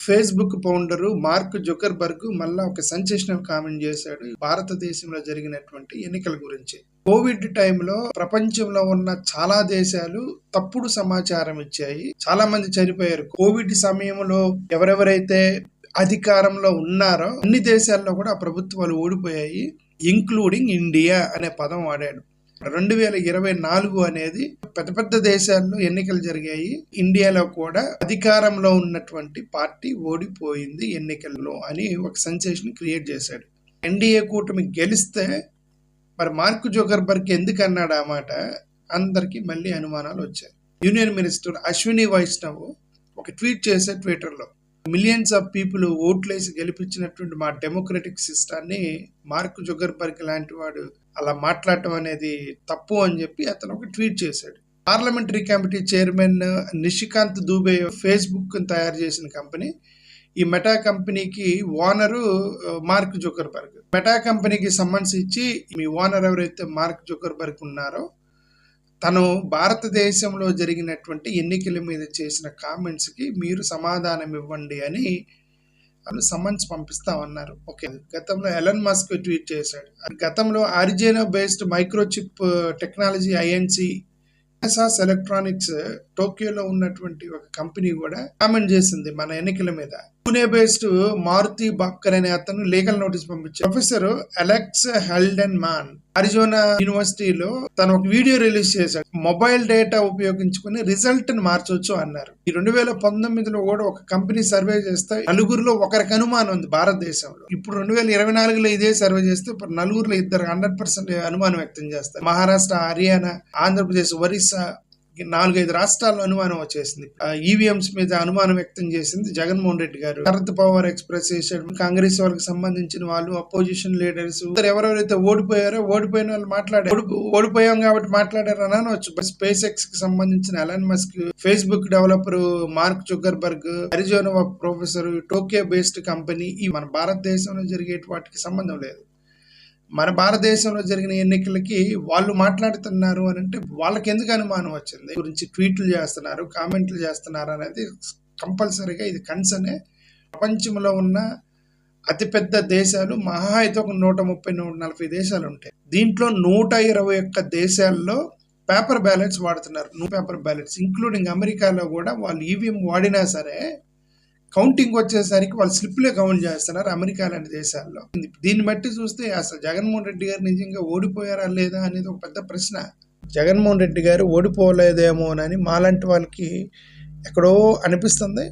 Facebook founder mark Zuckerberg మళ్ళా ఒక sensational comment చేశాడు భారతదేశంలో జరిగినటువంటి ఎన్నికల గురించి. కోవిడ్ టైంలో ప్రపంచంలో ఉన్న చాలా దేశాలు తప్పుడు సమాచారం ఇచ్చాయి. చాలా మంది చనిపోయారు. కోవిడ్ సమయంలో ఎవరెవరైతే అధికారంలో ఉన్నారో అన్ని దేశాల్లో కూడా ఆ ప్రభుత్వాలు ఓడిపోయాయి. ఇంక్లూడింగ్ ఇండియా అనే పదం వాడాడు. 2024 అనేది పెద్ద దేశాల్లో ఎన్నికలు జరిగాయి. ఇండియాలో కూడా అధికారంలో ఉన్నటువంటి పార్టీ ఓడిపోయింది ఎన్నికల్లో అని ఒక సెన్సేషన్ క్రియేట్ చేశాడు. ఎన్డీఏ కూటమి గెలిస్తే మరి మార్క్ జుకర్బర్గ్ ఎందుకు అన్నాడు ఆ మాట? అందరికీ మళ్ళీ అనుమానాలు వచ్చాయి. యూనియన్ మినిస్టర్ అశ్విని వైష్ణవ్ ఒక ట్వీట్ చేసే ట్విట్టర్లో, మిలియన్స్ ఆఫ్ పీపుల్ ఓట్లేసి గెలిపించినటువంటి మా డెమోక్రటిక్ సిస్టాన్ని మార్క్ జుకర్బర్గ్ లాంటి వాడు అలా మాట్లాడటం అనేది తప్పు అని చెప్పి అతను ఒక ట్వీట్ చేశాడు. Parliamentary committee chairman Nishikant Dubey Facebook తయారు చేసిన కంపెనీ. ఈ మెటా కంపెనీకి ఓనరు మార్క్ జుకర్బర్గ్. మెటా కంపెనీకి సమ్మన్స్ ఇచ్చి మీ ఓనర్ ఎవరైతే మార్క్ జుకర్బర్గ్ ఉన్నారో తను భారతదేశంలో జరిగినటువంటి ఎన్నికల మీద చేసిన కామెంట్స్కి మీరు సమాధానం ఇవ్వండి అని వాళ్ళు సమ్మన్స్ పంపిస్తామన్నారు. ఓకే, గతంలో ఎలన్ మస్క్ ట్వీట్ చేశాడు. గతంలో Arizona based microchip technology INC ఎసాస్ ఎలక్ట్రానిక్స్ టోక్యోలో ఉన్నటువంటి ఒక కంపెనీ కూడా కామెంట్ చేసింది మన ఎన్నికల మీద. పూణే బేస్డ్ మారుతి బాక్కర్ అనే అతను లీగల్ నోటీస్ పంపించారు. ప్రొఫెసర్ అలెక్స్ హెల్డెన్ మాన్ అరిజోనా యూనివర్సిటీలో తను ఒక వీడియో రిలీజ్ చేశాడు. మొబైల్ డేటా ఉపయోగించుకుని రిజల్ట్ ని మార్చొచ్చు అన్నారు. ఈ 2019లో కూడా ఒక కంపెనీ సర్వే చేస్తే నలుగురిలో ఒకరికి అనుమానం ఉంది భారతదేశంలో. ఇప్పుడు 2024లో ఇదే సర్వే చేస్తే నలుగురిలో ఇద్దరు 100% అనుమానం వ్యక్తం చేస్తారు. మహారాష్ట్ర, హర్యానా, ఆంధ్రప్రదేశ్, ఒరిస్సా 4-5 రాష్ట్రాల్లో అనుమానం వచ్చేసింది. ఈవీఎంస్ మీద అనుమానం వ్యక్తం చేసింది జగన్మోహన్ రెడ్డి గారు. శరద్ పవార్ ఎక్స్ప్రెస్ చేశాడు. కాంగ్రెస్ వాళ్ళకి సంబంధించిన వాళ్ళు, అపోజిషన్ లీడర్స్ ఎవరెవరైతే ఓడిపోయారో ఓడిపోయిన వాళ్ళు ఓడిపోయాం కాబట్టి మాట్లాడారు అని అనవచ్చు. స్పేస్ ఎక్స్ కి సంబంధించిన Elon Musk, Facebook developer mark Zuckerberg, Arizona professor, Tokyo based company, ఈ మన భారతదేశంలో జరిగే వాటికి సంబంధం లేదు. మన భారతదేశంలో జరిగిన ఎన్నికలకి వాళ్ళు మాట్లాడుతున్నారు అని అంటే వాళ్ళకి ఎందుకు అనుమానం వచ్చింది గురించి ట్వీట్లు చేస్తున్నారు, కామెంట్లు చేస్తున్నారు అనేది కంపల్సరీగా ఇది కన్సర్నే. ప్రపంచంలో ఉన్న అతిపెద్ద దేశాలు మహా అయితే ఒక 130-140 దేశాలు ఉంటాయి. దీంట్లో 121 దేశాల్లో పేపర్ బ్యాలెట్స్ వాడుతున్నారు. పేపర్ బ్యాలెట్స్ ఇంక్లూడింగ్ అమెరికాలో కూడా వాళ్ళు ఈవీఎం వాడినా సరే కౌంటింగ్ వచ్చేసరికి వాళ్ళు స్లిప్లే కౌంట్ చేస్తున్నారు అమెరికా లాంటి దేశాల్లో. దీన్ని బట్టి చూస్తే అసలు జగన్మోహన్ రెడ్డి గారు నిజంగా ఓడిపోయారా లేదా అనేది ఒక పెద్ద ప్రశ్న. జగన్మోహన్ రెడ్డి గారు ఓడిపోలేదేమోనని మాలాంటి వాళ్ళకి ఎక్కడో అనిపిస్తుంది.